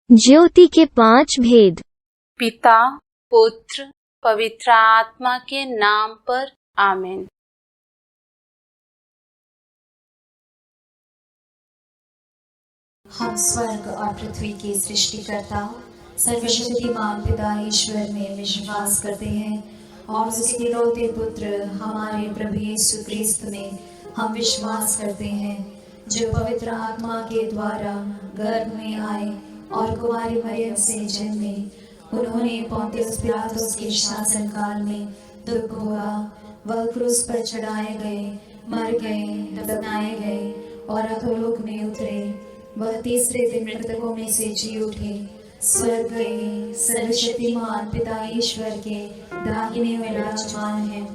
ज्योति के 5 भेद। पिता, पुत्र, पवित्र आत्मा के नाम पर आमीन। हम स्वर्ग और पृथ्वी के सृष्टिकर्ता सर्वशक्तिमान पिता ईश्वर में विश्वास करते हैं और उसके इकलौते पुत्र हमारे प्रभु यीशु क्रिस्त में हम विश्वास करते हैं, जो पवित्र आत्मा के द्वारा गर्भ में आए और कुमारी मरियम से जन्मे। उन्होंने पोंतियुस पिलातुस के शासन काल में दुख भोगा, वह क्रूस पर चढ़ाए गए, मर गए, दफनाए गए और अधोलोक में उतरे। वह तीसरे दिन मृतकों में से जी उठे, स्वर्ग गए, सर्वशक्तिमान पिता ईश्वर के दाहिने में विराजमान है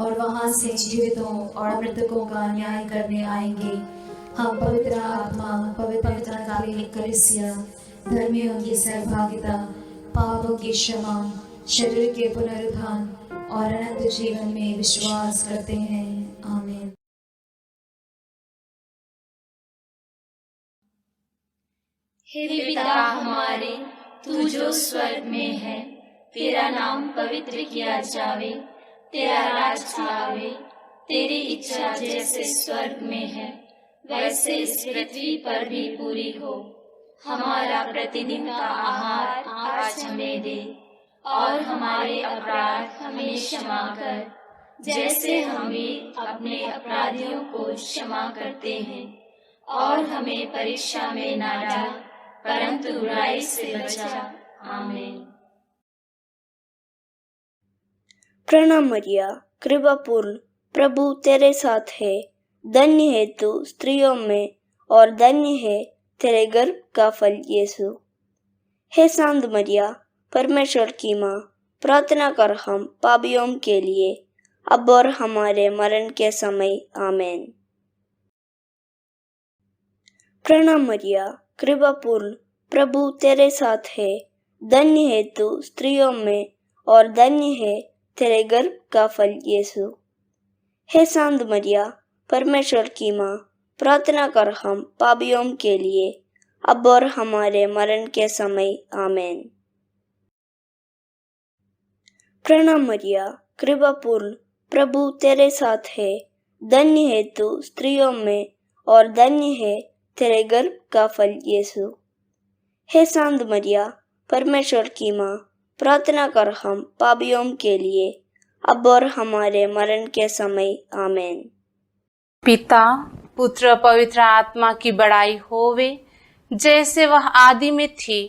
और वहां से जीवितों और मृतकों का न्याय करने आएंगे। हम पवित्र आत्मा, पवित्र कालिक कलीसिया, धर्मियों की सहभागिता, पापों की क्षमा, शरीर के पुनरुत्थान और अनंत जीवन में विश्वास करते हैं। आमीन। हे पिता हमारे, तू जो स्वर्ग में है, तेरा नाम पवित्र किया जावे, तेरा राज आवे, तेरी इच्छा जैसे स्वर्ग में है वैसे इस पृथ्वी पर भी पूरी हो। हमारा प्रतिदिन का आहार आज हमें दे और हमारे अपराध हमें क्षमा कर, जैसे हम भी अपने अपराधियों को क्षमा करते हैं, और हमें परीक्षा में ना डाल परंतु बुराई से बचा। आमीन। प्रणाम मरिया, कृपा पूर्ण, प्रभु तेरे साथ है। धन्य है तू स्त्रियों में और धन्य है तेरे गर्भ का फल यीशु। हे शांत मरिया, परमेश्वर की माँ, प्रार्थना कर हम पापियों के लिए, अब और हमारे मरण के समय। आमीन। प्रणाम मरिया, कृपा पूर्ण, प्रभु तेरे साथ है। धन्य है तू स्त्रियों में और धन्य है तेरे गर्भ का फल यीशु। हे शांत मरिया, परमेश्वर की माँ, प्रार्थना कर हम पापियों के लिए, अब और हमारे मरण के समय। आमीन। प्रणाम मरिया, कृपा पूर्ण, प्रभु तेरे साथ है। धन्य है तू स्त्रियों में और धन्य है तेरे गर्भ का फल यीशु। हे शांत मरिया, परमेश्वर की माँ, प्रार्थना कर हम पापियों के लिए, अब और हमारे मरण के समय। आमीन। पिता, पुत्र, पवित्र आत्मा की बड़ाई होवे, जैसे वह आदि में थी,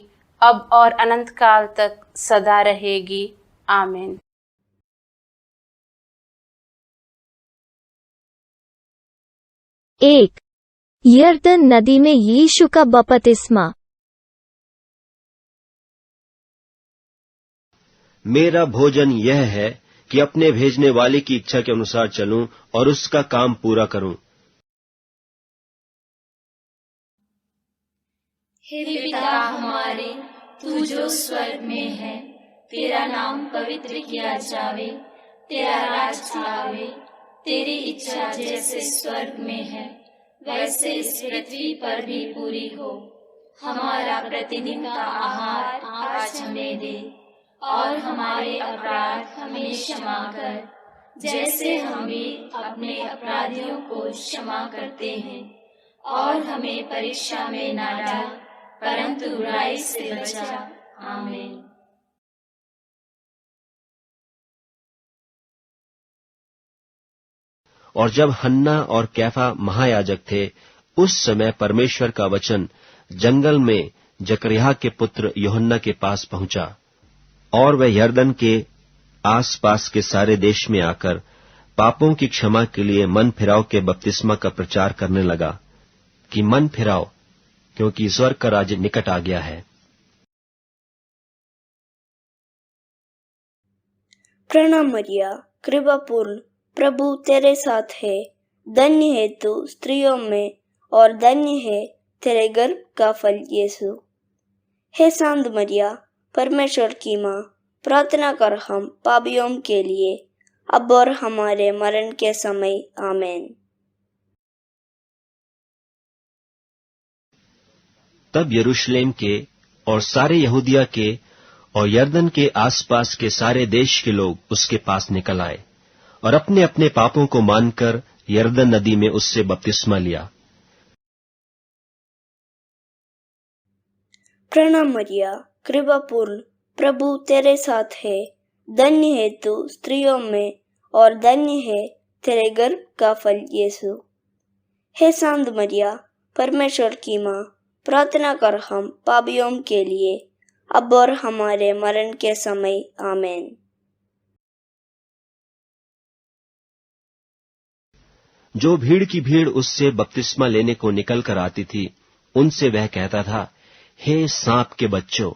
अब और अनंत काल तक सदा रहेगी। आमीन। एक, यर्दन नदी में यीशु का बपतिस्मा। मेरा भोजन यह है कि अपने भेजने वाले की इच्छा के अनुसार चलूं और उसका काम पूरा करूं। हे पिता हमारे, तू जो स्वर्ग में है, तेरा नाम पवित्र किया जावे, तेरा राज आवे, तेरी इच्छा जैसे स्वर्ग में है वैसे इस पृथ्वी पर भी पूरी हो। हमारा प्रतिदिन का आहार आज हमें दे और हमारे अपराध हमें क्षमा कर, जैसे हम भी अपने अपराधियों को क्षमा करते हैं, और हमें परीक्षा में ना डाल परंतु बुराई से बचा। आमीन। और जब हन्ना और कैफा महायाजक थे, उस समय परमेश्वर का वचन जंगल में जकरिया के पुत्र यूहन्ना के पास पहुंचा, और वह यरदन के आसपास के सारे देश में आकर पापों की क्षमा के लिए मन फिराव के बपतिस्मा का प्रचार करने लगा कि मन फिराओ, क्योंकि स्वर्ग का राज्य निकट आ गया है। प्रणाम मरिया, कृपा पूर्ण, प्रभु तेरे साथ है। धन्य है तू स्त्रियों में और धन्य है तेरे गर्भ का फल यीशु। हे शांत मरिया, परमेश्वर की माँ, प्रार्थना कर हम पापियों के लिए, अब और हमारे मरण के समय। आमीन। तब यरूशलेम के और सारे यहूदिया के और यरदन के आसपास के सारे देश के लोग उसके पास निकल आए और अपने अपने पापों को मानकर यरदन नदी में उससे बपतिस्मा लिया। प्रणाम मरिया, कृपा पूर्ण, प्रभु तेरे साथ है। धन्य है तू स्त्रियों में और धन्य है तेरे गर्भ का फल यीशु। हे शांत मरिया, परमेश्वर की माँ, प्रार्थना कर हम पापियों के लिए, अब और हमारे मरण के समय। आमीन। जो भीड़ की भीड़ उससे बपतिस्मा लेने को निकल कर आती थी, उनसे वह कहता था, हे सांप के बच्चों,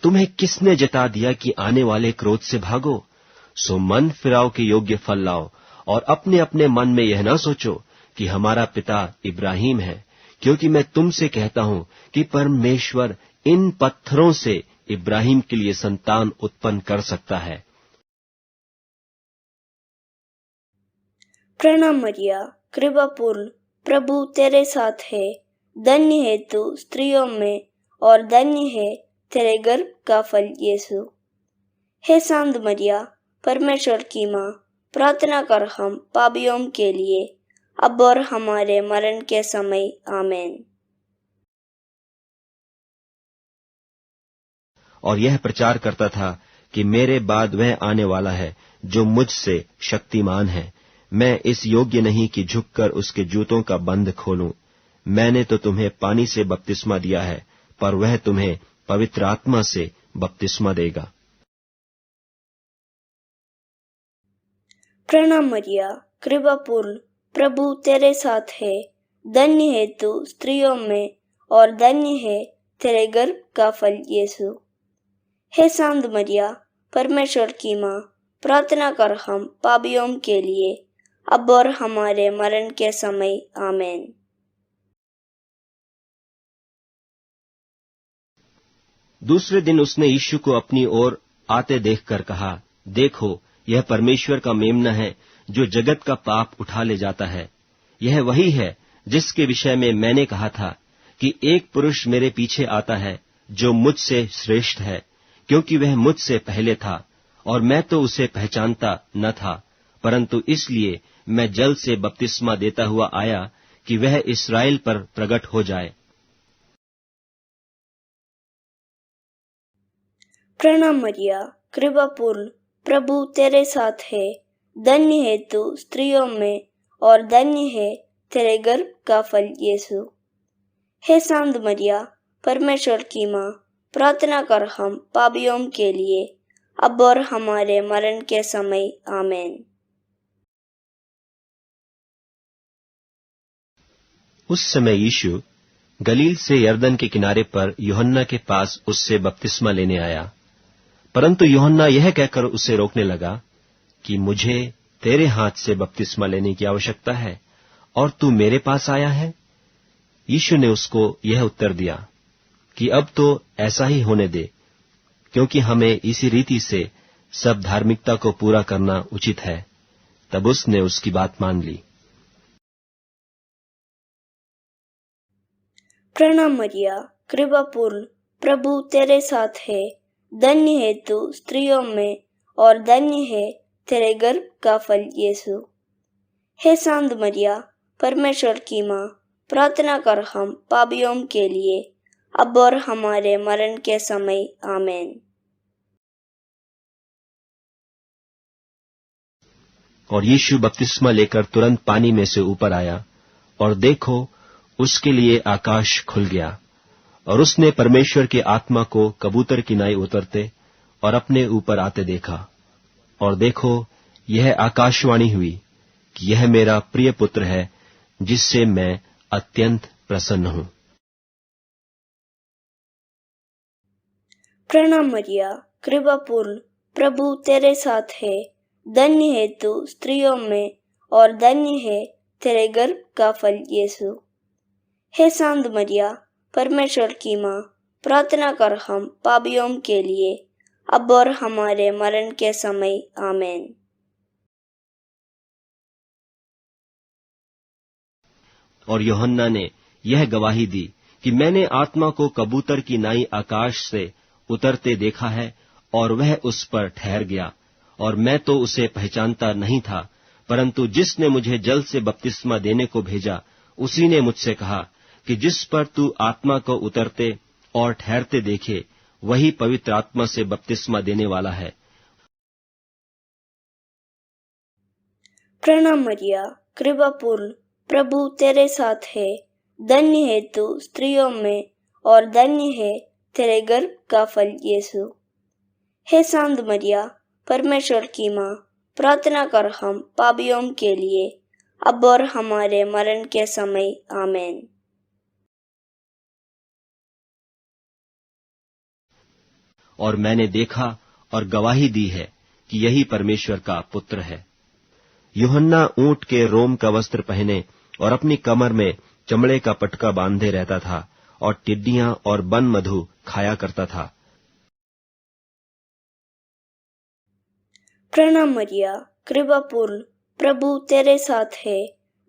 तुम्हें किसने जता दिया कि आने वाले क्रोध से भागो? सो मन फिराव के योग्य फल लाओ और अपने अपने मन में यह ना सोचो कि हमारा पिता इब्राहिम है, क्योंकि मैं तुमसे कहता हूं कि परमेश्वर इन पत्थरों से इब्राहिम के लिए संतान उत्पन्न कर सकता है। प्रणाम मरिया, कृपा पूर्ण, प्रभु तेरे साथ है। धन्य है तू स्त्रियों में और धन्य है तेरे गर्भ का फल यीशु। हे शांत मरिया, परमेश्वर की माँ, प्रार्थना कर हम पापियों के लिए, अब और हमारे मरण के समय। आमीन। और यह प्रचार करता था कि मेरे बाद वह आने वाला है जो मुझसे शक्तिमान है। मैं इस योग्य नहीं कि झुककर उसके जूतों का बंध खोलूं। मैंने तो तुम्हें पानी से बपतिस्मा दिया है, पर वह तुम्हें पवित्र आत्मा से बपतिस्मा देगा। प्रणाम मरिया, कृपा पूर्ण, प्रभु तेरे साथ है। धन्य है तू स्त्रियों में और धन्य है तेरे गर्भ का फल यीशु। हे शांत मरिया, परमेश्वर की माँ, प्रार्थना कर हम पापियों के लिए, अब और हमारे मरण के समय। आमीन। दूसरे दिन उसने यीशु को अपनी ओर आते देखकर कहा, देखो, यह परमेश्वर का मेमना है जो जगत का पाप उठा ले जाता है। यह वही है जिसके विषय में मैंने कहा था कि एक पुरुष मेरे पीछे आता है जो मुझसे श्रेष्ठ है, क्योंकि वह मुझसे पहले था और मैं तो उसे पहचानता न था, परंतु इसलिए मैं जल से बपतिस्मा देता हुआ आया कि वह इस्राएल पर प्रकट हो जाए। प्रणाम मरिया, कृपा पूर्ण, प्रभु तेरे साथ है। धन्य है तू स्त्रियों में और धन्य है तेरे गर्भ का फल यीशु। हे शांत मरिया, परमेश्वर की माँ, प्रार्थना कर हम पापियों के लिए, अब और हमारे मरण के समय। आमीन। उस समय यीशु गलील से यरदन के किनारे पर यूहन्ना के पास उससे बपतिस्मा लेने आया, परंतु यूहन्ना यह कहकर उसे रोकने लगा कि मुझे तेरे हाथ से बपतिस्मा लेने की आवश्यकता है और तू मेरे पास आया है। यीशु ने उसको यह उत्तर दिया कि अब तो ऐसा ही होने दे, क्योंकि हमें इसी रीति से सब धार्मिकता को पूरा करना उचित है। तब उसने उसकी बात मान ली। प्रणाम मरिया, कृपा पूर्ण, प्रभु तेरे साथ है। धन्य है तू स्त्रियों में और धन्य है तेरे गर्भ का फल यीशु। हे शांत मरिया, परमेश्वर की माँ, प्रार्थना कर हम पापियों के लिए, अब और हमारे मरण के समय। आमीन। और यीशु बपतिस्मा लेकर तुरंत पानी में से ऊपर आया, और देखो, उसके लिए आकाश खुल गया, और उसने परमेश्वर के आत्मा को कबूतर की नाई उतरते और अपने ऊपर आते देखा। और देखो, यह आकाशवाणी हुई कि यह मेरा प्रिय पुत्र है, जिससे मैं अत्यंत प्रसन्न हूं। प्रणाम मरिया, कृपा पूर्ण, प्रभु तेरे साथ है। धन्य है तू स्त्रियों में और धन्य है तेरे गर्भ का फल यीशु। हे शांत मरिया, परमेश्वर की माँ, प्रार्थना कर हम पापियों के लिए, अब और हमारे मरण के समय। आमीन। और यूहन्ना ने यह गवाही दी कि मैंने आत्मा को कबूतर की नाई आकाश से उतरते देखा है, और वह उस पर ठहर गया, और मैं तो उसे पहचानता नहीं था, परंतु जिसने मुझे जल से बपतिस्मा देने को भेजा, उसी ने मुझसे कहा कि जिस पर तू आत्मा को उतरते और ठहरते देखे, वही पवित्र आत्मा से बपतिस्मा देने वाला है। प्रणाम मरिया, कृपा पूर्ण, प्रभु तेरे साथ है। धन्य है तू स्त्रियों में, और धन्य है तेरे गर्भ का फल यीशु। हे शांत मरिया, परमेश्वर की माँ, प्रार्थना कर हम पापियों के लिए, अब और हमारे मरण के समय। आमीन। और मैंने देखा और गवाही दी है कि यही परमेश्वर का पुत्र है। यूहन्ना ऊंट के रोम का वस्त्र पहने और अपनी कमर में चमड़े का पटका बांधे रहता था, और टिड्डियां और बन मधु खाया करता था। प्रणाम मरिया, कृपा पूर्ण, प्रभु तेरे साथ है।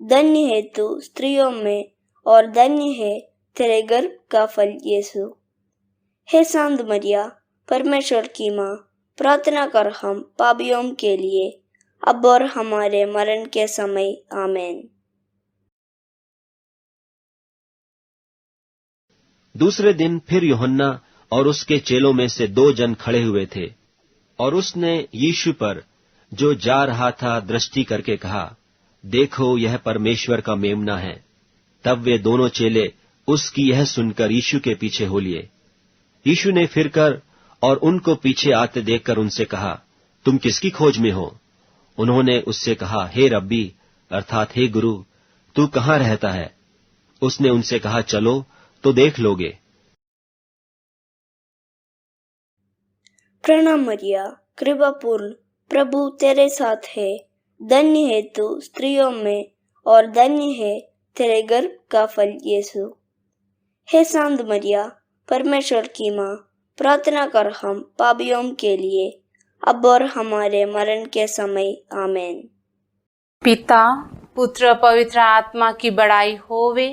धन्य है तू स्त्रियों में, और धन्य है तेरे गर्भ का फल यीशु। हे शांत मरिया, परमेश्वर की माँ, प्रार्थना कर हम पापियों के लिए, अब और हमारे मरण के समय। आमीन। दूसरे दिन फिर यूहन्ना और उसके चेलों में से 2 जन खड़े हुए थे, और उसने यीशु पर जो जा रहा था दृष्टि करके कहा, देखो यह परमेश्वर का मेमना है। तब वे दोनों चेले उसकी यह सुनकर यीशु के पीछे हो लिए। यीशु ने फिरकर और उनको पीछे आते देखकर उनसे कहा, तुम किसकी खोज में हो? उन्होंने उससे कहा, हे रब्बी, अर्थात हे गुरु, तू कहाँ रहता है? उसने उनसे कहा, चलो तो देख लोगे। प्रणाम मरिया, कृपा पूर्ण, प्रभु तेरे साथ है। धन्य है तू स्त्रियों में, और धन्य है तेरे गर्भ का फल यीशु। हे शांत मरिया, परमेश्वर की माँ, प्रार्थना कर हम पापियों के लिए, अब और हमारे मरण के समय। आमीन। पिता, पुत्र, पवित्र आत्मा की बड़ाई होवे,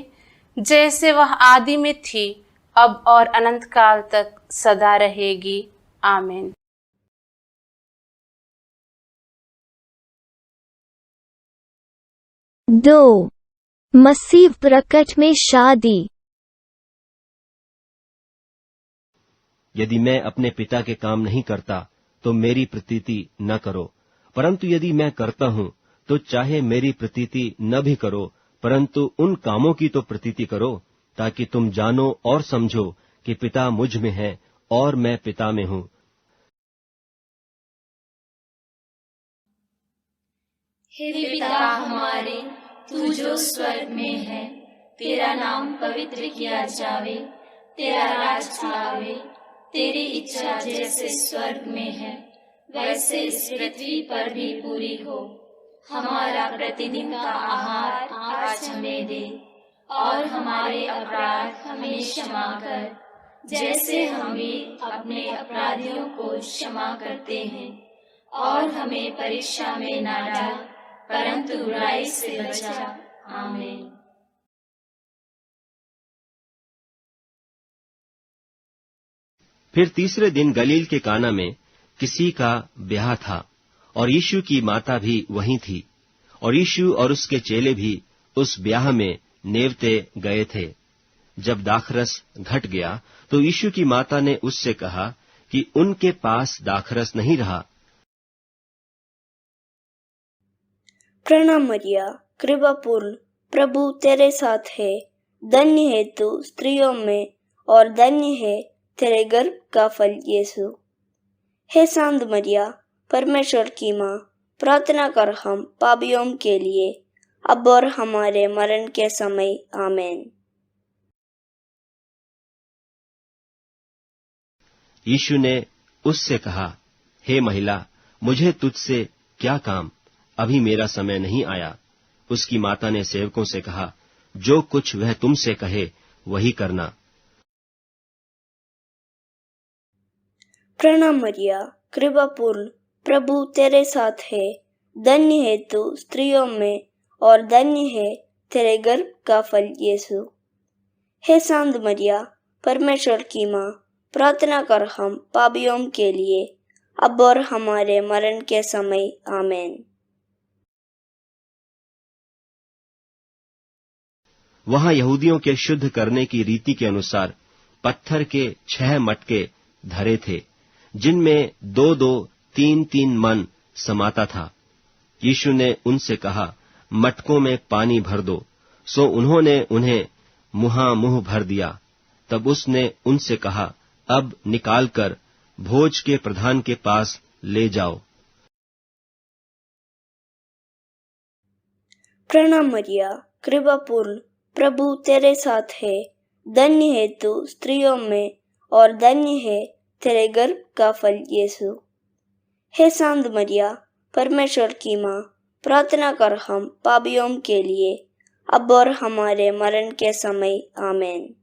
जैसे वह आदि में थी, अब और अनंत काल तक सदा रहेगी। आमीन। दो, मसीह प्रकट में शादी। यदि मैं अपने पिता के काम नहीं करता तो मेरी प्रतीति न करो, परंतु यदि मैं करता हूँ तो चाहे मेरी प्रतीति न भी करो, परंतु उन कामों की तो प्रतीति करो, ताकि तुम जानो और समझो कि पिता मुझ में है और मैं पिता में हूँ। हे पिता हमारे, तू जो स्वर्ग में है, तेरा नाम पवित्र किया जावे, तेरा राज आवे, तेरी इच्छा जैसे स्वर्ग में है वैसे इस पृथ्वी पर भी पूरी हो। हमारा प्रतिदिन का आहार आज हमें दे, और हमारे अपराध हमें क्षमा कर, जैसे हम भी अपने अपराधियों को क्षमा करते हैं, और हमें परीक्षा में न डाल, परंतु बुराई से बचा। आमीन। फिर तीसरे दिन गलील के काना में किसी का ब्याह था, और यीशु की माता भी वहीं थी, और यीशु और उसके चेले भी उस ब्याह में नेवते गए थे। जब दाखरस घट गया तो यीशु की माता ने उससे कहा कि उनके पास दाखरस नहीं रहा। प्रणाम मरिया, कृपा पूर्ण, प्रभु तेरे साथ है। धन्य है तू स्त्रियों में, और धन्य है तेरे गर्भ का फल यीशु। हे शांत मरिया, परमेश्वर की माँ, प्रार्थना कर हम पापियों के लिए, अब और हमारे मरण के समय। आमीन। यीशु ने उससे कहा, हे महिला, मुझे तुझसे क्या काम? अभी मेरा समय नहीं आया। उसकी माता ने सेवकों से कहा, जो कुछ वह तुमसे कहे वही करना। प्रणाम मरिया, कृपा पूर्ण, प्रभु तेरे साथ है। धन्य है तू स्त्रियों में, और धन्य है तेरे गर्भ का फल यीशु। हे शांत मरिया, परमेश्वर की माँ, प्रार्थना कर हम पापियों के लिए, अब और हमारे मरण के समय। आमीन। वहां यहूदियों के शुद्ध करने की रीति के अनुसार पत्थर के 6 मटके धरे थे, जिनमें 2-2, 3-3 मन समाता था। यीशु ने उनसे कहा, मटकों में पानी भर दो। सो उन्होंने उन्हें मुंह भर दिया। तब उसने उनसे कहा, अब निकालकर भोज के प्रधान के पास ले जाओ। प्रणाम मरिया, कृपा पूर्ण, प्रभु तेरे साथ है। धन्य है तू स्त्रियों में और धन्य है तेरे गर्भ का फल यीशु। हे शांत मरिया, परमेश्वर की माँ, प्रार्थना कर हम पापियों के लिए, अब और हमारे मरण के समय। आमीन।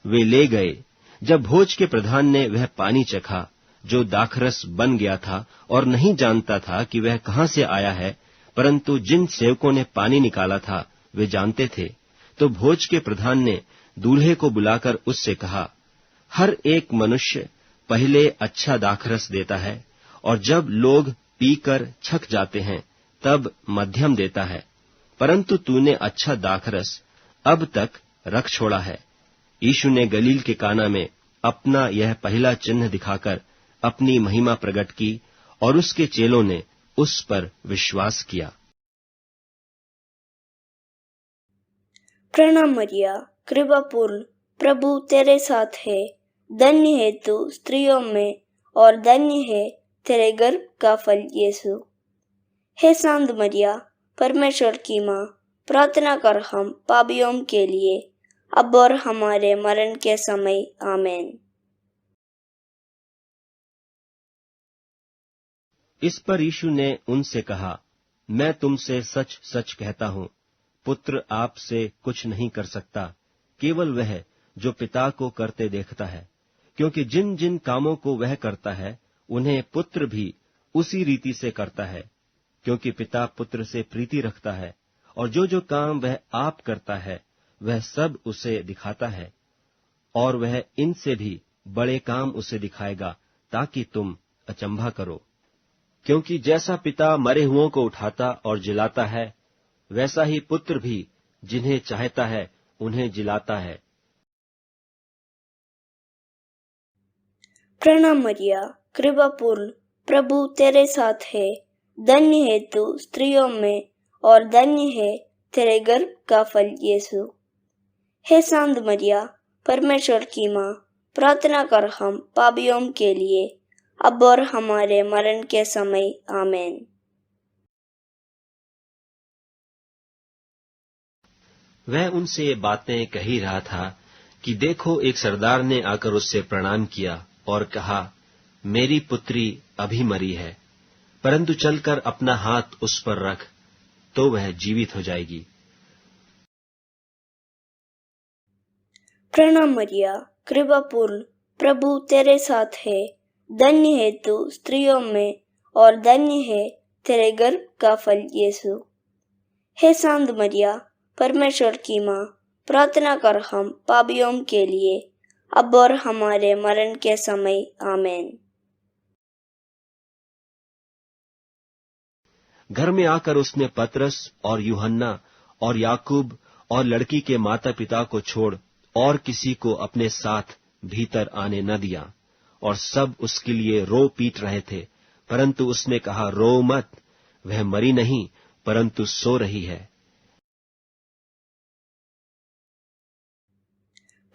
वे ले गए। जब भोज के प्रधान ने वह पानी चखा जो दाखरस बन गया था और नहीं जानता था कि वह कहां से आया है, परंतु जिन सेवकों ने पानी निकाला था वे जानते थे, तो भोज के प्रधान ने दूल्हे को बुलाकर उससे कहा, हर एक मनुष्य पहले अच्छा दाखरस देता है और जब लोग पीकर छक जाते हैं तब मध्यम देता है, परंतु तूने अच्छा दाखरस अब तक रख छोड़ा है। यीशु ने गलील के काना में अपना यह पहला चिन्ह दिखाकर अपनी महिमा प्रकट की और उसके चेलों ने उस पर विश्वास किया। प्रणाम मरिया, कृपा पूर्ण, प्रभु तेरे साथ है। धन्य है तू स्त्रियों में और धन्य है तेरे गर्भ का फल यीशु। हे शांत मरिया, परमेश्वर की माँ, प्रार्थना कर हम पापियों के लिए, अब और हमारे मरण के समय। आमीन। इस पर यीशु ने उनसे कहा, मैं तुमसे सच सच कहता हूं, पुत्र आपसे कुछ नहीं कर सकता, केवल वह जो पिता को करते देखता है, क्योंकि जिन जिन कामों को वह करता है उन्हें पुत्र भी उसी रीति से करता है, क्योंकि पिता पुत्र से प्रीति रखता है, और जो जो काम वह आप करता है वह सब उसे दिखाता है, और वह इनसे भी बड़े काम उसे दिखाएगा, ताकि तुम अचंभा करो। क्योंकि जैसा पिता मरे हुओं को उठाता और जिलाता है, वैसा ही पुत्र भी जिन्हें चाहता है उन्हें जिलाता है। प्रणाम मरिया, कृपा पूर्ण, प्रभु तेरे साथ है। धन्य है तू स्त्रियों में और धन्य है तेरे गर्भ का फल यीशु। हे शांत मरिया, परमेश्वर की माँ, प्रार्थना कर हम पापियों के लिए, अब और हमारे मरण के समय। आमीन। वह उनसे ये बातें कह ही रहा था कि देखो, एक सरदार ने आकर उससे प्रणाम किया और कहा, मेरी पुत्री अभी मरी है, परंतु चलकर अपना हाथ उस पर रख, तो वह जीवित हो जाएगी। प्रणाम मरिया, कृपा पूर्ण, प्रभु तेरे साथ है। धन्य है तू स्त्रियों में और धन्य है तेरे गर्भ का फल यीशु। हे शांत मरिया, परमेश्वर की माँ, प्रार्थना कर हम पापियों के लिए, अब और हमारे मरण के समय। आमीन। घर में आकर उसने पतरस और यूहन्ना और याकूब और लड़की के माता पिता को छोड़ और किसी को अपने साथ भीतर आने न दिया, और सब उसके लिए रो पीट रहे थे, परंतु उसने कहा, रो मत, वह मरी नहीं परंतु सो रही है।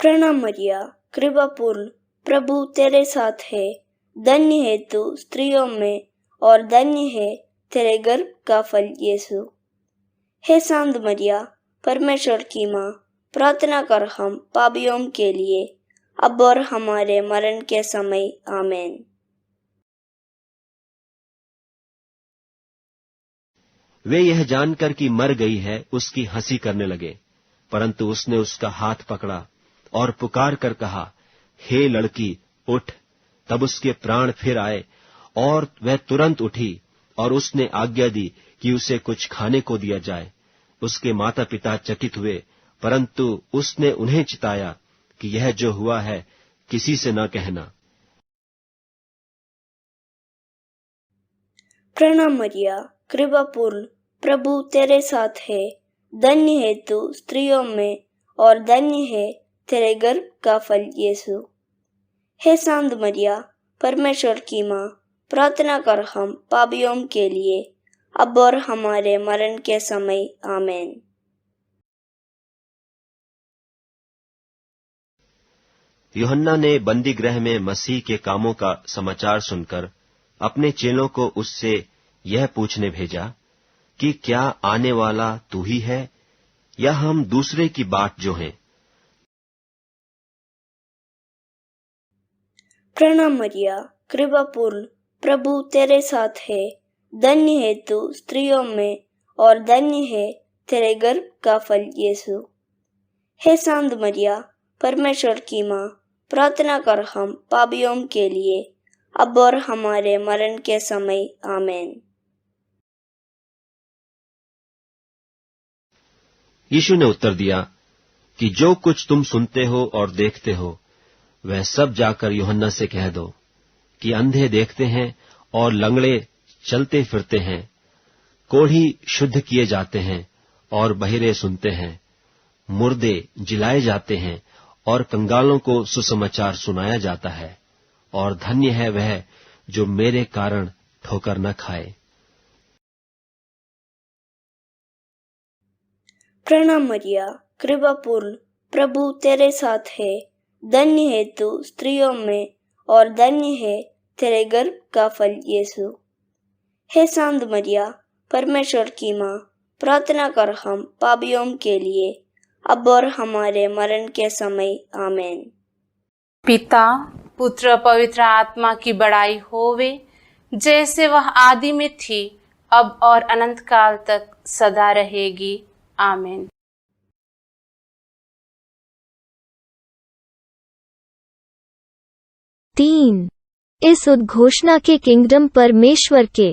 प्रणाम मरिया, कृपा पूर्ण, प्रभु तेरे साथ है। धन्य है तू स्त्रियों में और धन्य है तेरे गर्भ का फल यीशु। हे शांत मरिया, परमेश्वर की माँ, प्रार्थना कर हम पापियों के लिए, अब और हमारे मरण के समय। आमीन। वे यह जानकर कि मर गई है उसकी हंसी करने लगे, परंतु उसने उसका हाथ पकड़ा और पुकार कर कहा, हे लड़की, उठ। तब उसके प्राण फिर आए और वह तुरंत उठी, और उसने आज्ञा दी कि उसे कुछ खाने को दिया जाए। उसके माता पिता चकित हुए, परंतु उसने उन्हें चिताया कि यह जो हुआ है किसी से न कहना। प्रणाम मरिया, कृपा पूर्ण, प्रभु तेरे साथ है। धन्य है तू स्त्रियों में और धन्य है तेरे गर्भ का फल यीशु। हे शांत मरिया, परमेश्वर की माँ, प्रार्थना कर हम पापियों के लिए, अब और हमारे मरण के समय। आमीन। यूहन्ना ने बंदी गृह में मसीह के कामों का समाचार सुनकर अपने चेलों को उससे यह पूछने भेजा कि क्या आने वाला तू ही है या हम दूसरे की बाट जो हैं। प्रणाम मरिया, कृपा पूर्ण, प्रभु तेरे साथ है। धन्य है तू स्त्रियों में और धन्य है तेरे गर्भ का फल यीशु। हे शांत मरिया, परमेश्वर की माँ, प्रार्थना कर हम पापियों के लिए, अब और हमारे मरण के समय। आमीन। यीशु ने उत्तर दिया कि जो कुछ तुम सुनते हो और देखते हो वह सब जाकर यूहन्ना से कह दो कि अंधे देखते हैं और लंगड़े चलते फिरते हैं, कोढ़ी शुद्ध किए जाते हैं और बहिरे सुनते हैं, मुर्दे जिलाए जाते हैं और कंगालों को सुसमाचार सुनाया जाता है, और धन्य है वह जो मेरे कारण ठोकर न खाए। प्रणाम मरिया, कृपा पूर्ण, प्रभु तेरे साथ है। धन्य है तू स्त्रियों में और धन्य है तेरे गर्भ का फल यीशु। हे शांत मरिया, परमेश्वर की माँ, प्रार्थना कर हम पापियों के लिए, अब और हमारे मरण के समय। आमीन। पिता, पुत्र, पवित्र आत्मा की बड़ाई होवे, जैसे वह आदि में थी, अब और अनंत काल तक सदा रहेगी। आमीन। तीन, इस उद्घोषणा के किंगडम परमेश्वर के।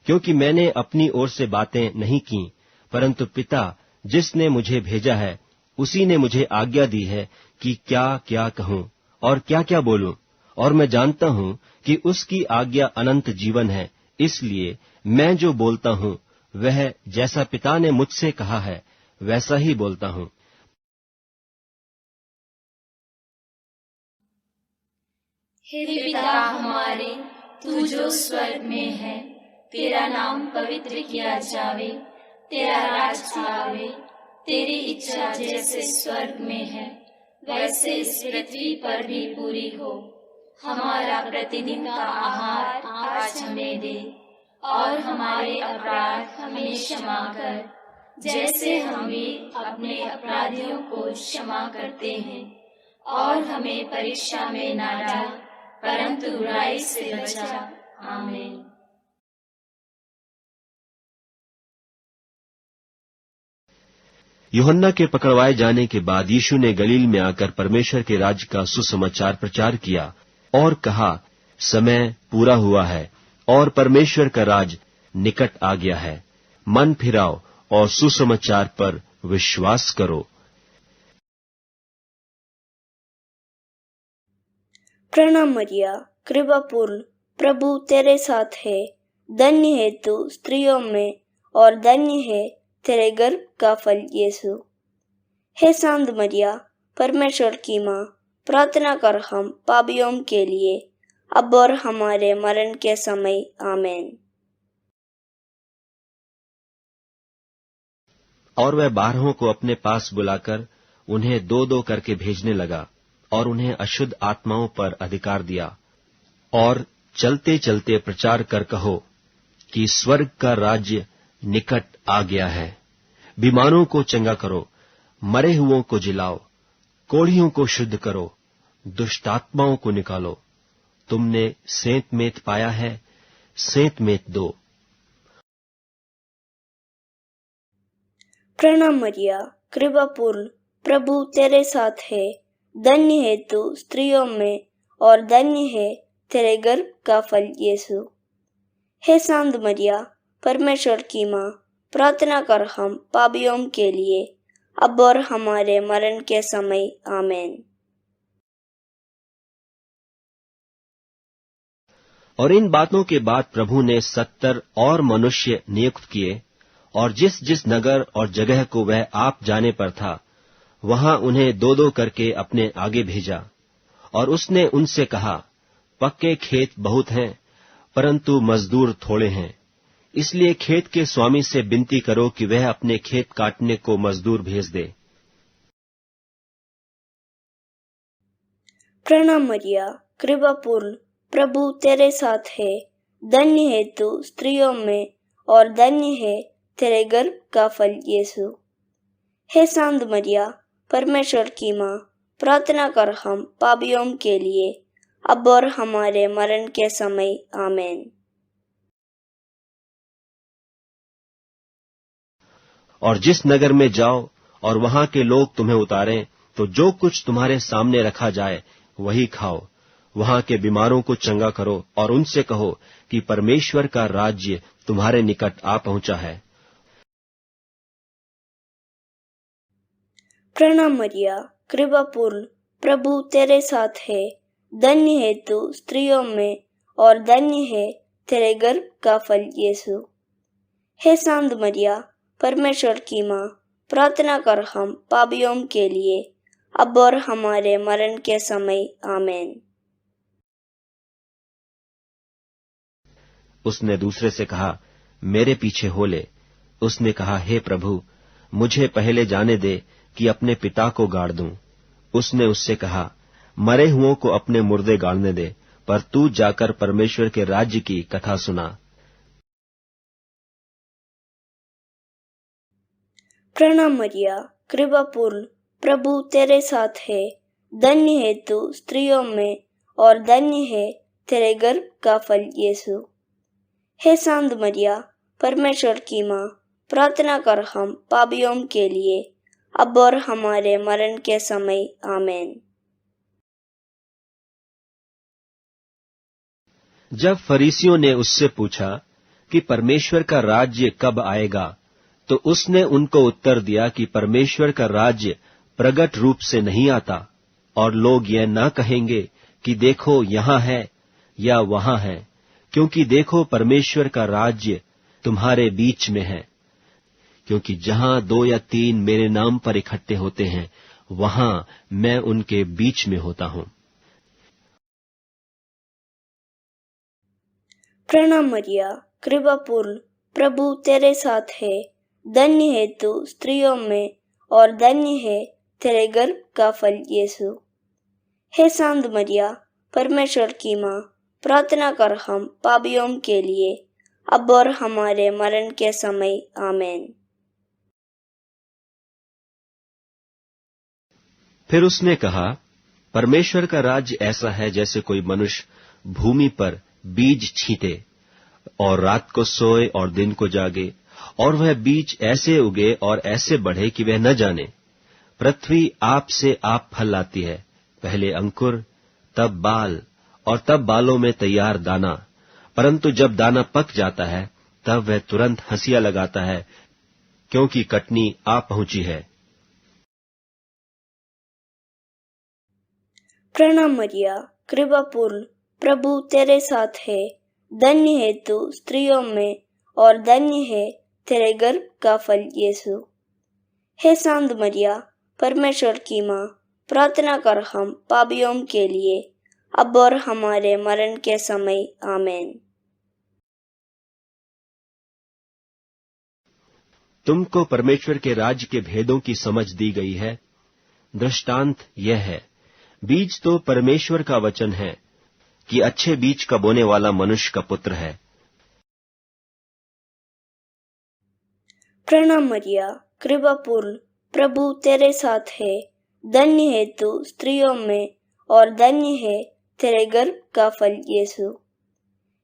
क्योंकि मैंने अपनी ओर से बातें नहीं की, परंतु पिता जिसने मुझे भेजा है उसी ने मुझे आज्ञा दी है कि क्या क्या कहूं और क्या क्या बोलूं, और मैं जानता हूं कि उसकी आज्ञा अनंत जीवन है। इसलिए मैं जो बोलता हूं वह जैसा पिता ने मुझसे कहा है वैसा ही बोलता हूं। हे पिता हमारे, तू जो स्वर्ग में है, तेरा नाम पवित्र किया जावे, तेरा राज आवे, तेरी इच्छा जैसे स्वर्ग में है वैसे इस पृथ्वी पर भी पूरी हो। हमारा प्रतिदिन का आहार आज हमें दे, और हमारे अपराध हमें क्षमा कर, जैसे हम भी अपने अपराधियों को क्षमा करते हैं, और हमें परीक्षा में न डाल, परंतु बुराई से बचा। आमीन। यूहन्ना के पकड़वाए जाने के बाद यीशु ने गलील में आकर परमेश्वर के राज्य का सुसमाचार प्रचार किया और कहा, समय पूरा हुआ है और परमेश्वर का राज निकट आ गया है। मन फिराओ और सुसमाचार पर विश्वास करो। प्रणाम मरिया, कृपा पूर्ण, प्रभु तेरे साथ है। धन्य है तू स्त्रियों में और धन्य है तेरे गर्भ का फल यीशु। हे शांत मरिया, परमेश्वर की माँ, प्रार्थना कर हम पापियों के लिए, अब और हमारे मरण के समय। आमीन। और वह 12 को अपने पास बुलाकर उन्हें 2-2 करके भेजने लगा और उन्हें अशुद्ध आत्माओं पर अधिकार दिया, और चलते चलते प्रचार कर कहो कि स्वर्ग का राज्य निकट आ गया है। बीमारों को चंगा करो, मरे हुओं को जिलाओ, कोढ़ियों को शुद्ध करो, दुष्टात्माओं को निकालो। तुमने सेंत मेत पाया है, सेंत मेत दो। प्रणाम मरिया, कृपा पूर्ण, प्रभु तेरे साथ है। धन्य है तू स्त्रियों में और धन्य है तेरे गर्भ का फल यीशु। हे शांत मरिया, परमेश्वर की माँ, प्रार्थना कर हम पापियों के लिए, अब और हमारे मरण के समय। आमीन। और इन बातों के बाद प्रभु ने 70 और मनुष्य नियुक्त किए, और जिस जिस नगर और जगह को वह आप जाने पर था, वहां उन्हें दो दो करके अपने आगे भेजा। और उसने उनसे कहा, पक्के खेत बहुत हैं, परंतु मजदूर थोड़े हैं। इसलिए खेत के स्वामी से विनती करो कि वह अपने खेत काटने को मजदूर भेज दे। प्रणाम मरिया, कृपा पूर्ण, प्रभु तेरे साथ है। धन्य है तू स्त्रियों में, और धन्य है तेरे गर्भ का फल यीशु। हे शांत मरिया, परमेश्वर की माँ, प्रार्थना कर हम पापियों के लिए, अब और हमारे मरण के समय। आमीन। और जिस नगर में जाओ और वहां के लोग तुम्हें उतारें, तो जो कुछ तुम्हारे सामने रखा जाए वही खाओ। वहां के बीमारों को चंगा करो और उनसे कहो कि परमेश्वर का राज्य तुम्हारे निकट आ पहुंचा है। प्रणाम मरिया, कृपा पूर्ण, प्रभु तेरे साथ है। धन्य है तू स्त्रियों में, और धन्य है तेरे गर्भ का फल यीशु। हे शांत मरिया, परमेश्वर की माँ, प्रार्थना कर हम पापियों के लिए, अब और हमारे मरण के समय। आमीन। उसने दूसरे से कहा, मेरे पीछे हो ले। उसने कहा, हे प्रभु, मुझे पहले जाने दे कि अपने पिता को गाड़ दूं। उसने उससे कहा, मरे हुओं को अपने मुर्दे गाड़ने दे, पर तू जाकर परमेश्वर के राज्य की कथा सुना। प्रणाम मरिया, कृपा पूर्ण, प्रभु तेरे साथ है। धन्य है तू स्त्रियों में, और धन्य है तेरे गर्भ का फल यीशु। हे शांत मरिया, परमेश्वर की माँ, प्रार्थना कर हम पापियों के लिए, अब और हमारे मरण के समय। आमीन। जब फरीसियों ने उससे पूछा कि परमेश्वर का राज्य कब आएगा, तो उसने उनको उत्तर दिया कि परमेश्वर का राज्य प्रगट रूप से नहीं आता, और लोग यह न कहेंगे कि देखो यहाँ है या वहाँ है, क्योंकि देखो परमेश्वर का राज्य तुम्हारे बीच में है। क्योंकि जहां 2 या 3 मेरे नाम पर इकट्ठे होते हैं, वहां मैं उनके बीच में होता हूं। प्रणाम मरिया, कृपा पूर्ण, प्रभु तेरे साथ है। धन्य है तू स्त्रियों में, और धन्य है तेरे गर्भ का फल यीशु। हे शांत मरिया, परमेश्वर की माँ, प्रार्थना कर हम पापियों के लिए, अब और हमारे मरण के समय। आमीन। फिर उसने कहा, परमेश्वर का राज्य ऐसा है जैसे कोई मनुष्य भूमि पर बीज छींटे, और रात को सोए और दिन को जागे, और वह बीज ऐसे उगे और ऐसे बढ़े कि वह न जाने। पृथ्वी आप से आप फल लाती है, पहले अंकुर, तब बाल, और तब बालों में तैयार दाना। परंतु जब दाना पक जाता है, तब वह तुरंत हंसिया लगाता है, क्योंकि कटनी आ पहुंची है। प्रणाम मरिया, कृपा पूर्ण, प्रभु तेरे साथ है। धन्य है तू स्त्रियों में, और धन्य है तेरे गर्भ का फल यीशु। हे शांत मरिया, परमेश्वर की माँ, प्रार्थना कर हम पापियों के लिए, अब और हमारे मरण के समय। आमीन। तुमको परमेश्वर के राज्य के भेदों की समझ दी गई है। दृष्टांत यह है, बीज तो परमेश्वर का वचन है कि अच्छे बीज का बोने वाला मनुष्य का पुत्र है। प्रणाम मरिया, कृपा पूर्ण, प्रभु तेरे साथ है। धन्य है तू स्त्रियों में, और धन्य है तेरे गर्भ का फल यीशु।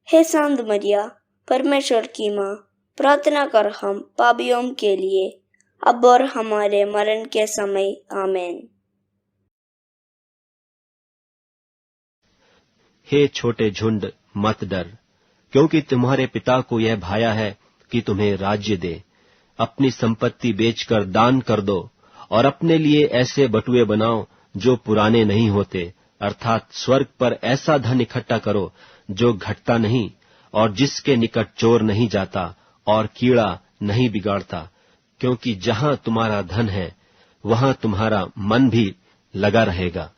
हे शांत मरिया, परमेश्वर की माँ, प्रार्थना कर हम पापियों के लिए, अब और हमारे मरण के समय। आमीन। हे छोटे झुंड, मत डर, क्योंकि तुम्हारे पिता को यह भाया है कि तुम्हें राज्य दे। अपनी संपत्ति बेचकर दान कर दो और अपने लिए ऐसे बटुए बनाओ जो पुराने नहीं होते, अर्थात स्वर्ग पर ऐसा धन इकट्ठा करो जो घटता नहीं और जिसके निकट चोर नहीं जाता और कीड़ा नहीं बिगाड़ता, क्योंकि जहां तुम्हारा धन है वहां तुम्हारा मन भी लगा रहेगा।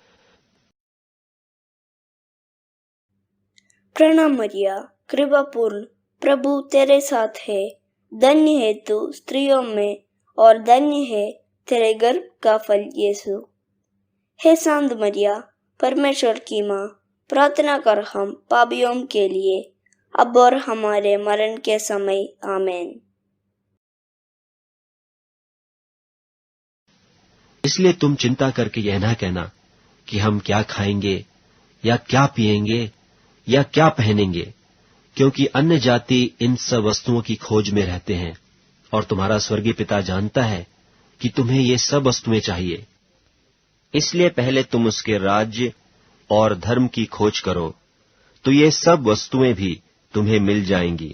प्रणाम मरिया, कृपा पूर्ण, प्रभु तेरे साथ है। धन्य है तू स्त्रियों में और धन्य है तेरे गर्भ का फल यीशु। हे शांत मरिया, परमेश्वर की माँ, प्रार्थना कर हम पापियों के लिए, अब और हमारे मरण के समय। आमीन। इसलिए तुम चिंता करके यह ना कहना कि हम क्या खाएंगे या क्या पिएंगे या क्या पहनेंगे, क्योंकि अन्य जाति इन सब वस्तुओं की खोज में रहते हैं और तुम्हारा स्वर्गीय पिता जानता है कि तुम्हें ये सब वस्तुएं चाहिए। इसलिए पहले तुम उसके राज्य और धर्म की खोज करो, तो ये सब वस्तुएं भी तुम्हें मिल जाएंगी।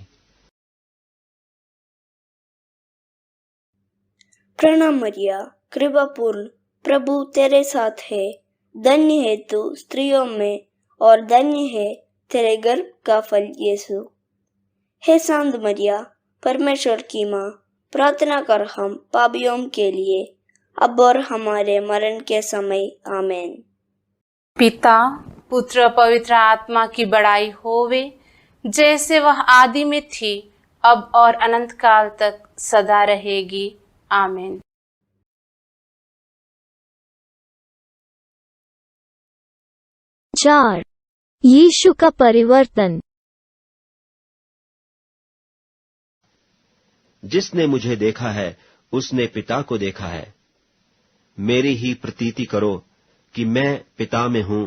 प्रणाम मरिया, कृपा पूर्ण, प्रभु तेरे साथ है। धन्य है तू स्त्रियों में और धन्य है तेरे गर्भ का फल यीशु। हे शांत मरिया, परमेश्वर की माँ, प्रार्थना कर हम पापियों के लिए, अब और हमारे मरण के समय। आमीन। पिता, पुत्र, पवित्र आत्मा की बड़ाई होवे, जैसे वह आदि में थी, अब और अनंत काल तक सदा रहेगी। आमीन। चार, यीशु का परिवर्तन। जिसने मुझे देखा है उसने पिता को देखा है। मेरी ही प्रतीति करो कि मैं पिता में हूं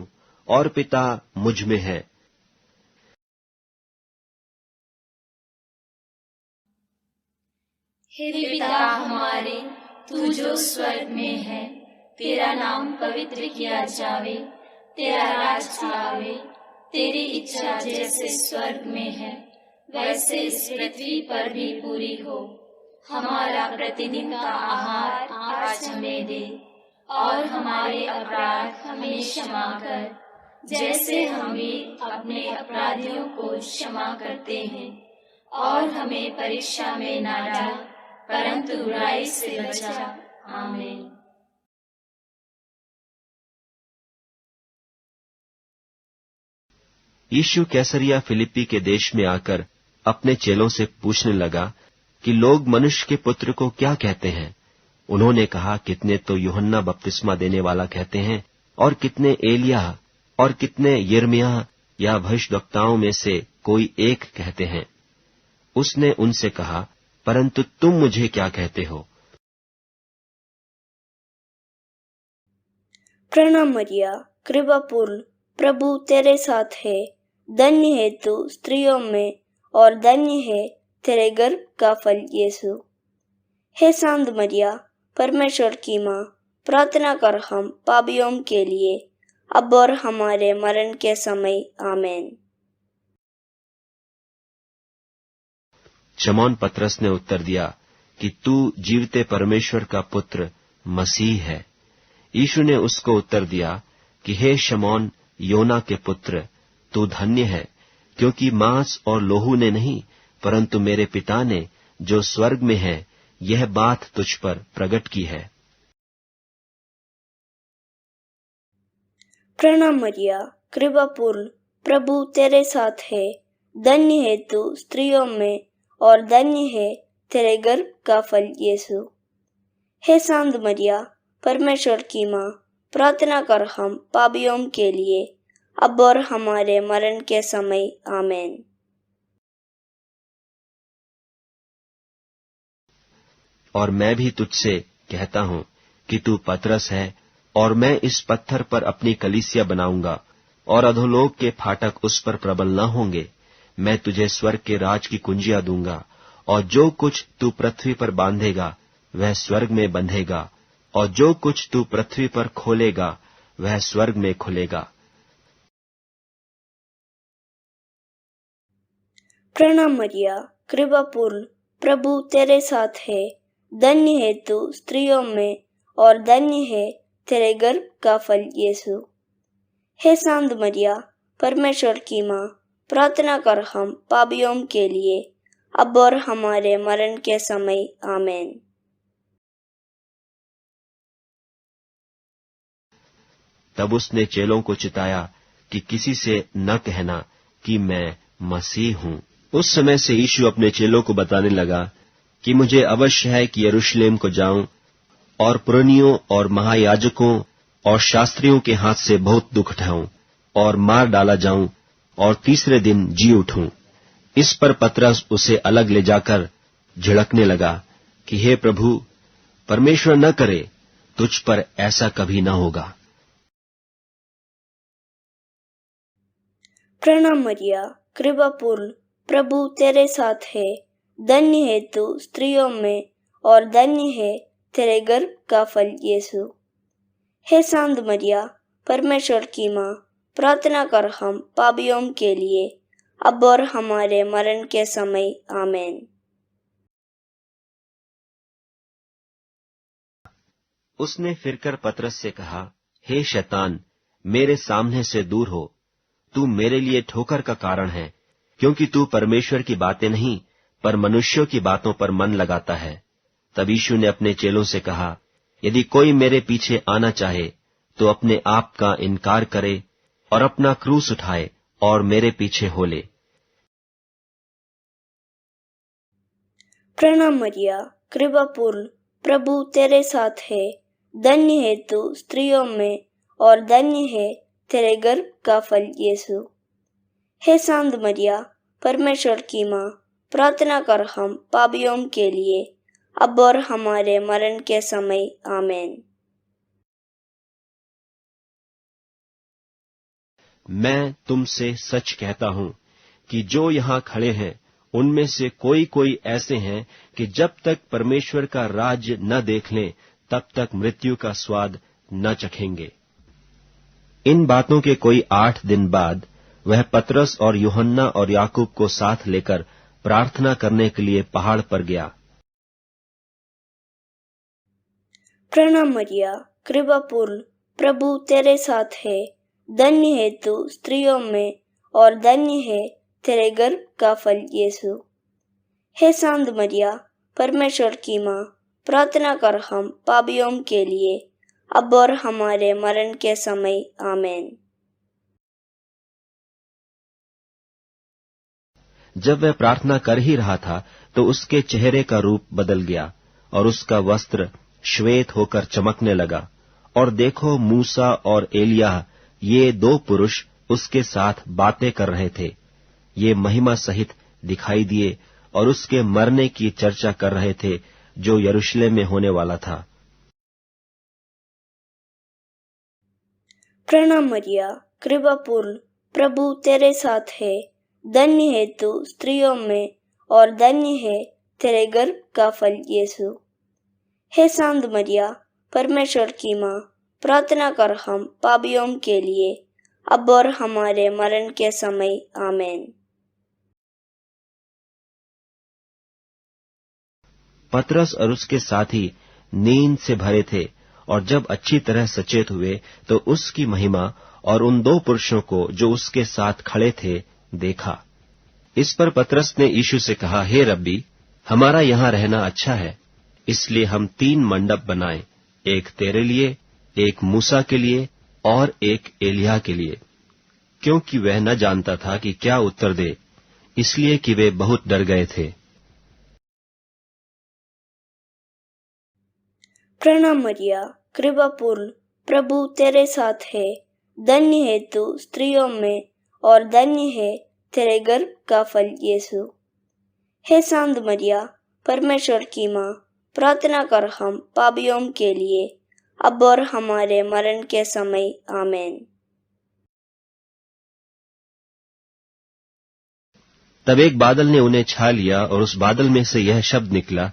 और पिता मुझ में है। हे पिता हमारे, तू जो स्वर्ग में है, तेरा नाम पवित्र किया जावे, तेरा राज आवे, तेरी इच्छा जैसे स्वर्ग में है वैसे इस पृथ्वी पर भी पूरी हो। हमारा प्रतिदिन का आहार आज हमें दे और हमारे अपराध हमें क्षमा कर, जैसे हम भी अपने अपराधियों को क्षमा करते हैं, और हमें परीक्षा में ना डाल, परंतु बुराई से बचा। आमीन। यीशु कैसरिया फिलिप्पी के देश में आकर अपने चेलों से पूछने लगा कि लोग मनुष्य के पुत्र को क्या कहते हैं। उन्होंने कहा, कितने तो यूहन्ना बपतिस्मा देने वाला कहते हैं, और कितने एलिया, और कितने यिर्मयाह या भविष्यद्वक्ताओं में से कोई एक कहते हैं। उसने उनसे कहा, परंतु तुम मुझे क्या कहते हो? प्रणाम मरिया, कृपा पूर्ण, प्रभु तेरे साथ है। धन्य है तू स्त्रियों में और धन्य है तेरे गर्भ का फल यीशु। हे शांत मरिया, परमेश्वर की माँ, प्रार्थना कर हम पापियों के लिए, अब और हमारे मरण के समय। आमीन। शमौन पतरस ने उत्तर दिया कि तू जीवते परमेश्वर का पुत्र मसीह है। यीशु ने उसको उत्तर दिया कि हे शमौन, योना के पुत्र, तू धन्य है, क्योंकि मांस और लोहू ने नहीं, परंतु मेरे पिता ने जो स्वर्ग में है यह बात तुझ पर प्रकट की है। प्रणाम मरिया, कृपा पूर्ण, प्रभु तेरे साथ है। धन्य है तू स्त्रियों में और धन्य है तेरे गर्भ का फल यीशु। हे शांत मरिया, परमेश्वर की माँ, प्रार्थना कर हम पापियों के लिए, अब और हमारे मरण के समय। आमीन। और मैं भी तुझसे कहता हूं कि तू पतरस है, और मैं इस पत्थर पर अपनी कलीसिया बनाऊंगा, और अधोलोक के फाटक उस पर प्रबल न होंगे। मैं तुझे स्वर्ग के राज की कुंजियां दूंगा, और जो कुछ तू पृथ्वी पर बांधेगा वह स्वर्ग में बंधेगा, और जो कुछ तू पृथ्वी पर खोलेगा वह स्वर्ग में खुलेगा। प्रणाम मरिया, कृपा पूर्ण, प्रभु तेरे साथ है। धन्य है तू स्त्रियों में और धन्य है तेरे गर्भ का फल यीशु। हे शांत मरिया, परमेश्वर की माँ, प्रार्थना कर हम पापियों के लिए, अब और हमारे मरण के समय। आमीन। तब उसने चेलों को चिताया कि किसी से न कहना कि मैं मसीह हूँ। उस समय से यीशु अपने चेलों को बताने लगा कि मुझे अवश्य है कि यरूशलेम को जाऊं और पुरनियों और महायाजकों और शास्त्रियों के हाथ से बहुत दुख उठाऊं और मार डाला जाऊं और तीसरे दिन जी उठूं। इस पर पतरस उसे अलग ले जाकर झिड़कने लगा कि हे प्रभु, परमेश्वर न करे, तुझ पर ऐसा कभी न होगा। प्रणाम मरिया, कृपा पूर्ण, प्रभु तेरे साथ है। धन्य है तू स्त्रियों में और धन्य है तेरे गर्भ का फल यीशु। हे शांत मरिया, परमेश्वर की माँ, प्रार्थना कर हम पापियों के लिए, अब और हमारे मरण के समय। आमीन। उसने फिरकर पतरस से कहा, हे शैतान, मेरे सामने से दूर हो, तू मेरे लिए ठोकर का कारण है, क्योंकि तू परमेश्वर की बातें नहीं पर मनुष्यों की बातों पर मन लगाता है। तब यीशु ने अपने चेलों से कहा, यदि कोई मेरे पीछे आना चाहे तो अपने आप का इनकार करे और अपना क्रूस उठाए और मेरे पीछे हो ले। प्रणाम मरिया, कृपा पूर्ण, प्रभु तेरे साथ है। धन्य है तू स्त्रियों में और धन्य है तेरे गर्भ का फल यीशु। हे शांत मरिया, परमेश्वर की माँ, प्रार्थना कर हम पापियों के लिए, अब और हमारे मरण के समय। आमीन। मैं तुमसे सच कहता हूं कि जो यहाँ खड़े हैं उनमें से कोई ऐसे हैं कि जब तक परमेश्वर का राज्य न देख लें तब तक मृत्यु का स्वाद न चखेंगे। इन बातों के कोई 8 दिन बाद वह पतरस और यूहन्ना और याकूब को साथ लेकर प्रार्थना करने के लिए पहाड़ पर गया। प्रणाम मरिया, कृपा पूर्ण, प्रभु तेरे साथ है। धन्य है तू स्त्रियों में और धन्य है तेरे गर्भ का फल यीशु। हे शांत मरिया, परमेश्वर की माँ, प्रार्थना कर हम पापियों के लिए, अब और हमारे मरण के समय। आमीन। जब वह प्रार्थना कर ही रहा था तो उसके चेहरे का रूप बदल गया और उसका वस्त्र श्वेत होकर चमकने लगा, और देखो, मूसा और एलिय्याह, ये 2 पुरुष उसके साथ बातें कर रहे थे। ये महिमा सहित दिखाई दिए और उसके मरने की चर्चा कर रहे थे जो यरूशलेम में होने वाला था। प्रणाम मरिया, कृपा पूर्ण, प्रभु तेरे साथ है। धन्य है तू स्त्रियों में और धन्य है तेरे गर्भ का फल यीशु। हे शांत मरिया, परमेश्वर की माँ, प्रार्थना कर हम पापियों के लिए, अब और हमारे मरण के समय। आमीन। पतरस और उसके साथी नींद से भरे थे, और जब अच्छी तरह सचेत हुए तो उसकी महिमा और उन 2 पुरुषों को जो उसके साथ खड़े थे देखा। इस पर पतरस ने यीशु से कहा, हे रब्बी, हमारा यहाँ रहना अच्छा है, इसलिए हम 3 मंडप बनाएं, एक तेरे लिए, एक मूसा के लिए और एक एलिय्याह के लिए। क्योंकि वह न जानता था कि क्या उत्तर दे, इसलिए कि वे बहुत डर गए थे। प्रणाम मरिया, कृपा पूर्ण, प्रभु तेरे साथ है। धन्य है तू स्त्रियों में और धन्य है तेरे गर्भ का फल यीशु। हे शांत मरिया, परमेश्वर की माँ, प्रार्थना कर हम पापियों के लिए, अब और हमारे मरण के समय। आमीन। तब एक बादल ने उन्हें छा लिया और उस बादल में से यह शब्द निकला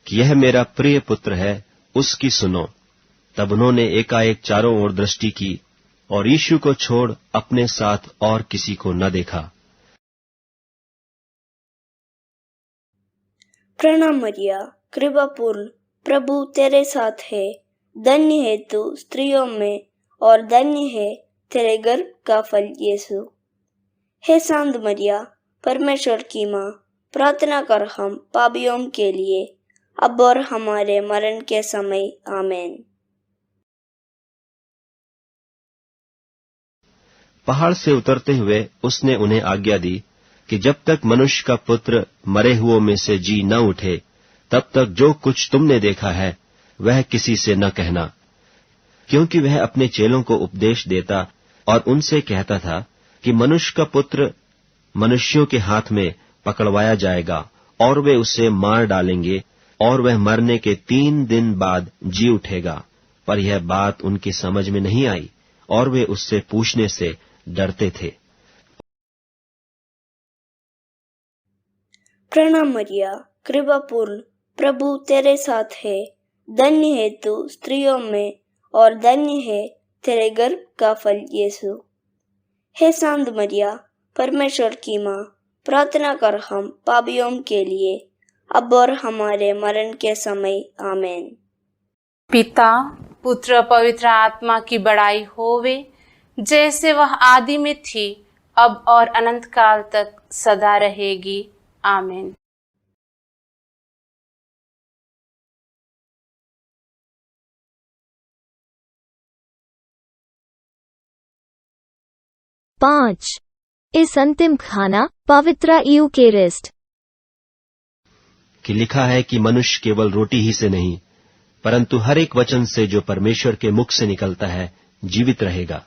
कि यह मेरा प्रिय पुत्र है, उसकी सुनो। तब उन्होंने एकाएक चारों ओर दृष्टि की और यीशु को छोड़ अपने साथ और किसी को न देखा। प्रणाम मरिया, कृपा पूर्ण, प्रभु तेरे साथ है। धन्य है तू स्त्रियों में और धन्य है तेरे गर्भ का फल यीशु। हे शांत मरिया, परमेश्वर की माँ, प्रार्थना कर हम पापियों के लिए, अब और हमारे मरण के समय। आमीन। पहाड़ से उतरते हुए उसने उन्हें आज्ञा दी कि जब तक मनुष्य का पुत्र मरे हुओं में से जी न उठे, तब तक जो कुछ तुमने देखा है वह किसी से न कहना, क्योंकि वह अपने चेलों को उपदेश देता और उनसे कहता था कि मनुष्य का पुत्र मनुष्यों के हाथ में पकड़वाया जाएगा और वे उसे मार डालेंगे और वह मरने के 3 दिन बाद जी उठेगा। पर यह बात उनकी समझ में नहीं आई और वे उससे पूछने से डरते थे। प्रणाम मरिया, कृपा पूर्ण, प्रभु तेरे साथ है। धन्य है तू स्त्रियों में और धन्य है तेरे गर्भ का फल यीशु। हे शांत मरिया, परमेश्वर की माँ, प्रार्थना कर हम पापियों के लिए, अब और हमारे मरण के समय। आमीन। पिता, पुत्र, पवित्र आत्मा की बड़ाई होवे, जैसे वह आदि में थी, अब और अनंत काल तक सदा रहेगी। आमीन। पाँच। इस अंतिम खाना पवित्र यूकेरिस्ट कि लिखा है कि मनुष्य केवल रोटी ही से नहीं, परंतु हर एक वचन से जो परमेश्वर के मुख से निकलता है जीवित रहेगा।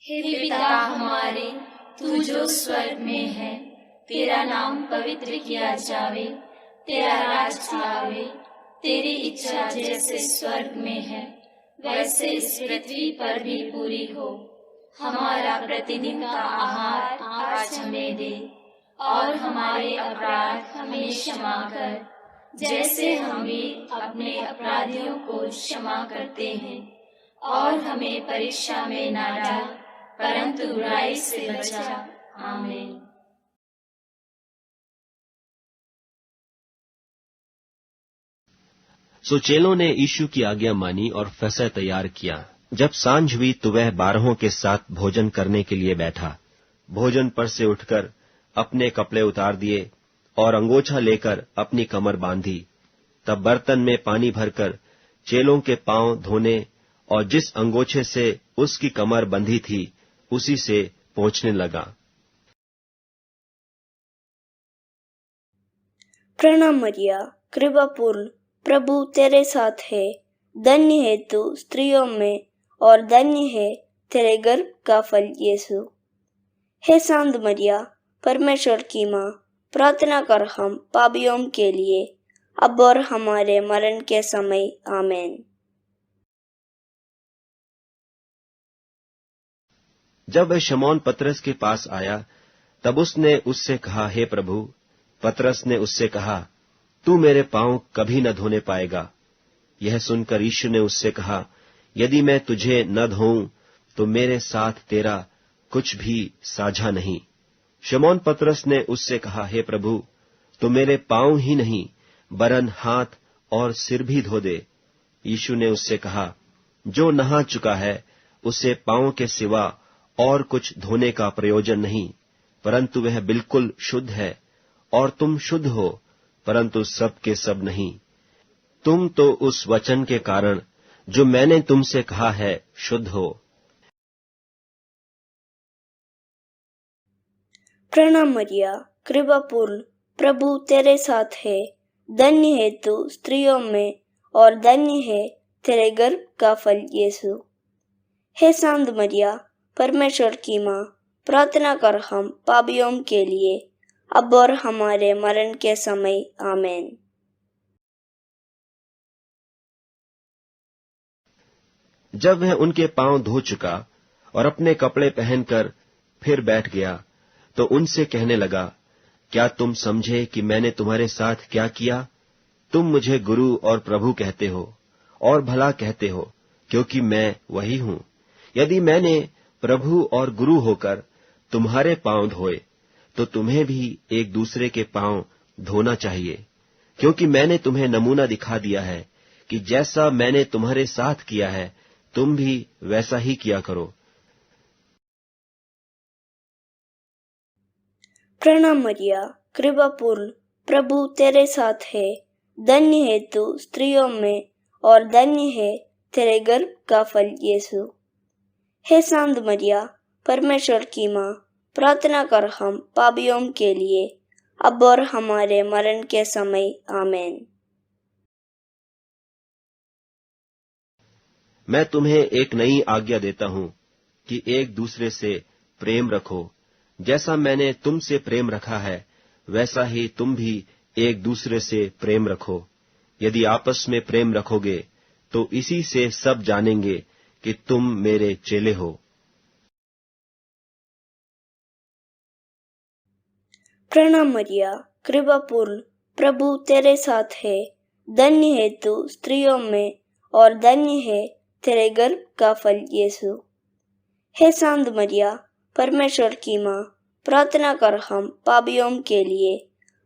हे पिता हमारे, तू जो स्वर्ग में है, तेरा नाम पवित्र किया जावे, तेरा राज आवे, तेरी इच्छा जैसे स्वर्ग में है वैसे इस पृथ्वी पर भी पूरी हो। हमारा प्रतिदिन का आहार आज हमें दे और हमारे अपराध हमें क्षमा कर, जैसे हम भी अपने अपराधियों को क्षमा करते हैं, और हमें परीक्षा में ना डाल, परंतु बुराई से बचा। आमीन। सो चेलों ने यीशु की आज्ञा मानी और फसह तैयार किया। जब सांझ हुई तो वह 12 के साथ भोजन करने के लिए बैठा। भोजन पर से उठकर अपने कपड़े उतार दिए और अंगोछा लेकर अपनी कमर बांधी। तब बर्तन में पानी भरकर चेलों के पांव धोने और जिस अंगोछे से उसकी कमर बंधी थी उसी से पोंछने लगा। प्रणाम मरिया, कृपा पूर्ण, प्रभु तेरे साथ है। धन्य है तू स्त्रियों में और धन्य है तेरे गर्भ का फल यीशु। हे शांत मरिया, परमेश्वर की माँ, प्रार्थना कर हम पापियों के लिए, अब और हमारे मरण के समय। आमीन। जब वह शमौन पतरस के पास आया तब उसने उससे कहा, हे प्रभु। पतरस ने उससे कहा, तू मेरे पांव कभी न धोने पाएगा। यह सुनकर यीशु ने उससे कहा, यदि मैं तुझे न धोऊं तो मेरे साथ तेरा कुछ भी साझा नहीं। शमौन पतरस ने उससे कहा, हे प्रभु, तो मेरे पांव ही नहीं वरन हाथ और सिर भी धो दे। यीशु ने उससे कहा, जो नहा चुका है उसे पांव के सिवा और कुछ धोने का प्रयोजन नहीं, परंतु वह बिल्कुल शुद्ध है। और तुम शुद्ध हो, परंतु सब के सब नहीं। तुम तो उस वचन के कारण जो मैंने तुमसे कहा है शुद्ध हो। प्रणाम मरिया, कृपा पूर्ण, प्रभु तेरे साथ है। धन्य है तू स्त्रियों में और धन्य है तेरे गर्भ का फल यीशु। हे शांत मरिया, परमेश्वर की माँ, प्रार्थना कर हम पापियों के लिए, अब और हमारे मरण के समय। आमीन। जब वह उनके पांव धो चुका और अपने कपड़े पहनकर फिर बैठ गया तो उनसे कहने लगा, क्या तुम समझे कि मैंने तुम्हारे साथ क्या किया? तुम मुझे गुरु और प्रभु कहते हो और भला कहते हो, क्योंकि मैं वही हूँ। यदि मैंने प्रभु और गुरु होकर तुम्हारे पांव धोए तो तुम्हें भी एक दूसरे के पांव धोना चाहिए, क्योंकि मैंने तुम्हें नमूना दिखा दिया है कि जैसा मैंने तुम्हारे साथ किया है तुम भी वैसा ही किया करो। प्रणाम मरिया, कृपा पूर्ण, प्रभु तेरे साथ है। धन्य है तू स्त्रियों में और धन्य है तेरे गर्भ का फल यीशु। हे शांत मरिया, परमेश्वर की माँ, प्रार्थना कर हम पापियों के लिए, अब और हमारे मरण के समय। आमीन। मैं तुम्हें एक नई आज्ञा देता हूं कि एक दूसरे से प्रेम रखो। जैसा मैंने तुमसे प्रेम रखा है वैसा ही तुम भी एक दूसरे से प्रेम रखो। यदि आपस में प्रेम रखोगे तो इसी से सब जानेंगे कि तुम मेरे चेले हो। प्रणाम मरिया, कृपा पूर्ण, प्रभु तेरे साथ है। धन्य है तू स्त्रियों में और धन्य है तेरे गर्भ का फल यीशु। हे शांत मरिया, परमेश्वर की माँ, प्रार्थना कर हम पापियों के लिए,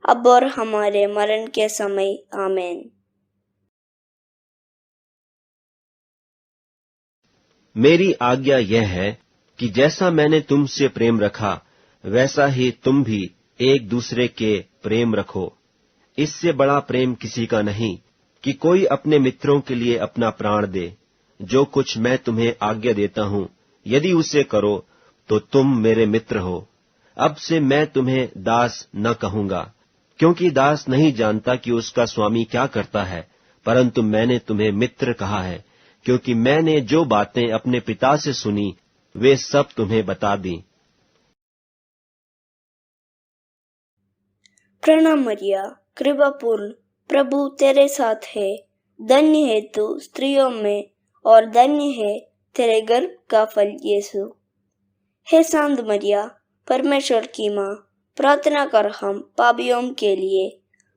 अब और हमारे मरण के समय। आमीन। मेरी आज्ञा यह है कि जैसा मैंने तुमसे प्रेम रखा वैसा ही तुम भी एक दूसरे के प्रेम रखो। इससे बड़ा प्रेम किसी का नहीं कि कोई अपने मित्रों के लिए अपना प्राण दे। जो कुछ मैं तुम्हें आज्ञा देता हूं, यदि उसे करो तो तुम मेरे मित्र हो। अब से मैं तुम्हें दास न कहूंगा, क्योंकि दास नहीं जानता कि उसका स्वामी क्या करता है, परंतु मैंने तुम्हें मित्र कहा है, क्योंकि मैंने जो बातें अपने पिता से सुनी वे सब तुम्हें बता दी। प्रणाम मरिया, कृपा पूर्ण, प्रभु तेरे साथ है। धन्य है तू स्त्रियों में और धन्य है तेरे गर्भ का फल यीशु। हे शांत मरिया, परमेश्वर की माँ, प्रार्थना कर हम पापियों के लिए,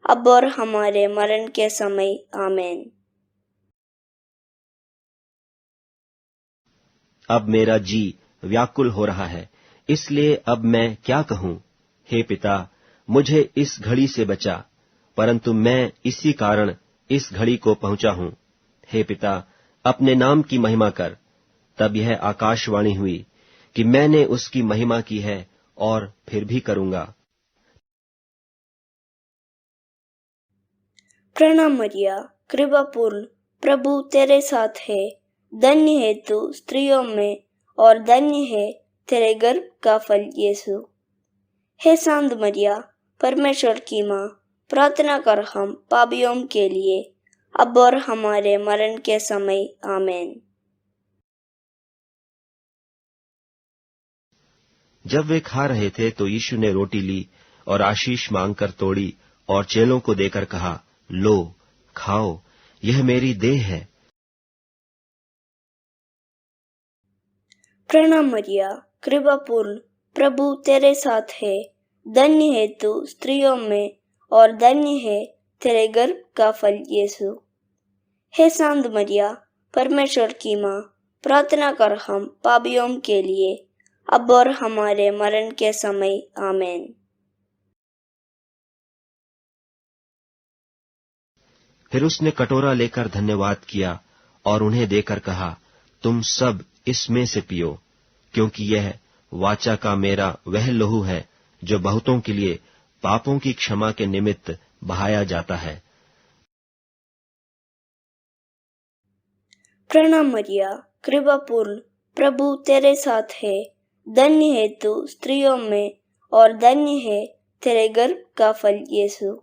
अब और हमारे मरण के समय। आमीन। अब मेरा जी व्याकुल हो रहा है, इसलिए अब मैं क्या कहूं? हे पिता, मुझे इस घड़ी से बचा, परंतु मैं इसी कारण इस घड़ी को पहुंचा हूं। हे पिता, अपने नाम की महिमा कर। तब यह आकाशवाणी हुई कि मैंने उसकी महिमा की है और फिर भी करूंगा। प्रणाम मरिया, कृपा पूर्ण, प्रभु तेरे साथ है। धन्य है तू स्त्रियों में और धन्य है तेरे गर्भ का फल यीशु। हे शांत मरिया, परमेश्वर की माँ, प्रार्थना कर हम पापियों के लिए, अब और हमारे मरण के समय। आमीन। जब वे खा रहे थे तो यीशु ने रोटी ली और आशीष मांगकर तोड़ी और चेलों को देकर कहा, लो, खाओ, यह मेरी देह है। प्रणाम मरिया, कृपा पूर्ण, प्रभु तेरे साथ है। धन्य है तू स्त्रियों में और धन्य है तेरे गर्भ का फल यीशु। हे शांत मरिया, परमेश्वर की माँ, प्रार्थना कर हम पापियों के लिए, अब और हमारे मरण के समय। आमीन। फिर उसने कटोरा लेकर धन्यवाद किया और उन्हें देकर कहा, तुम सब इसमें से पियो, क्योंकि यह वाचा का मेरा वह लहू है जो बहुतों के लिए पापों की क्षमा के निमित्त बहाया जाता है। प्रणाम मरिया, कृपा पूर्ण, प्रभु तेरे साथ है। धन्य है तू स्त्रियों में और धन्य है तेरे गर्भ का फल यीशु।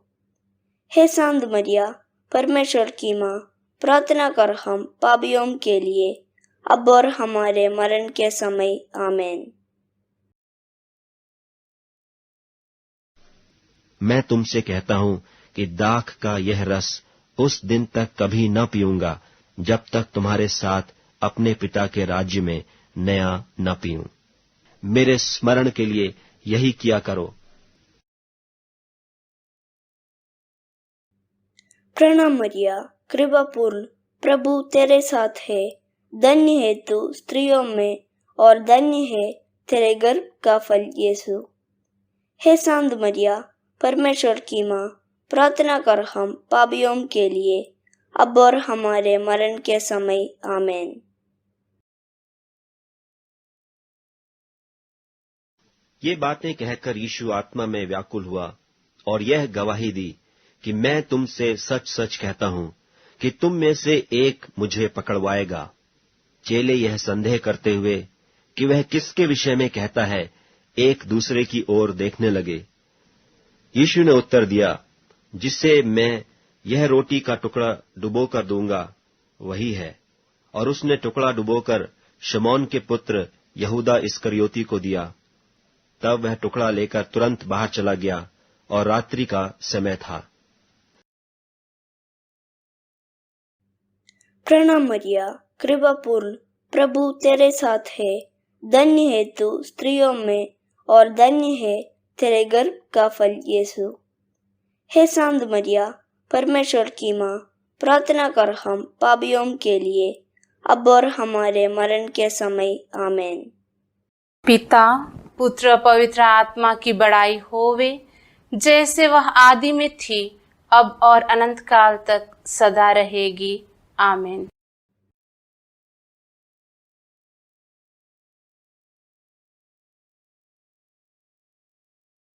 हे शांत मरिया, परमेश्वर की माँ, प्रार्थना कर हम पापियों के लिए, अब और हमारे मरण के समय। आमीन। मैं तुमसे कहता हूं कि दाख का यह रस उस दिन तक कभी न पीऊंगा जब तक तुम्हारे साथ अपने पिता के राज्य में नया न पीऊं। मेरे स्मरण के लिए यही किया करो। प्रणाम मरिया, कृपा पूर्ण, प्रभु तेरे साथ है। धन्य है तू स्त्रियों में और धन्य है तेरे गर्भ का फल यीशु। हे शांत मरिया, परमेश्वर की माँ, प्रार्थना कर हम पापियों के लिए, अब और हमारे मरण के समय। आमीन। ये बातें कहकर यीशु आत्मा में व्याकुल हुआ और यह गवाही दी कि मैं तुमसे सच सच कहता हूं कि तुम में से एक मुझे पकड़वाएगा। चेले यह संदेह करते हुए कि वह किसके विषय में कहता है, एक दूसरे की ओर देखने लगे। यीशु ने उत्तर दिया, जिसे मैं यह रोटी का टुकड़ा डुबोकर दूंगा वही है। और उसने टुकड़ा डुबोकर शमौन के पुत्र यहूदा इस्करियोती को दिया। तब वह टुकड़ा लेकर तुरंत बाहर चला गया और रात्रि का समय था। प्रणाम मरिया, कृपा पूर्ण, प्रभु तेरे साथ है। धन्य है तू स्त्रियों में और धन्य है तेरे गर्भ का फल यीशु। हे शांत मरिया, परमेश्वर की माँ, प्रार्थना कर हम पापियों के लिए, अब और हमारे मरण के समय। आमीन। पिता, पुत्र, पवित्र आत्मा की बड़ाई होवे, जैसे वह आदि में थी, अब और अनंत काल तक सदा रहेगी। आमीन।